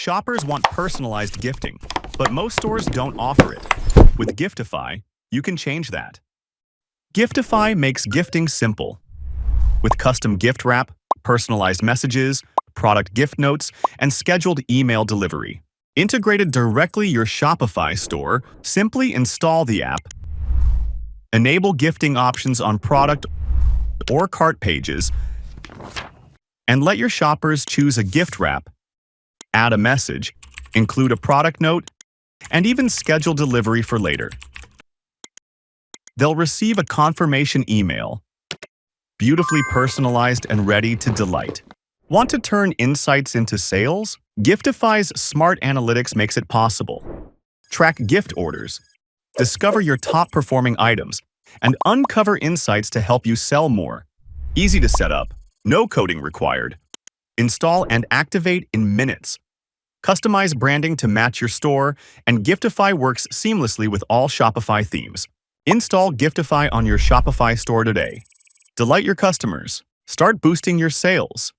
Shoppers want personalized gifting, but most stores don't offer it. With Giftify, you can change that. Giftify makes gifting simple. With custom gift wrap, personalized messages, product gift notes, and scheduled email delivery. Integrated directly your Shopify store, simply install the app. Enable gifting options on product or cart pages, and let your shoppers choose a gift wrap, add a message, include a product note, and even schedule delivery for later. They'll receive a confirmation email, beautifully personalized and ready to delight. Want to turn insights into sales? Giftify's smart analytics makes it possible. Track gift orders, discover your top-performing items, and uncover insights to help you sell more. Easy to set up, no coding required. Install and activate in minutes. Customize branding to match your store, and Giftify works seamlessly with all Shopify themes. Install Giftify on your Shopify store today. Delight your customers. Start boosting your sales.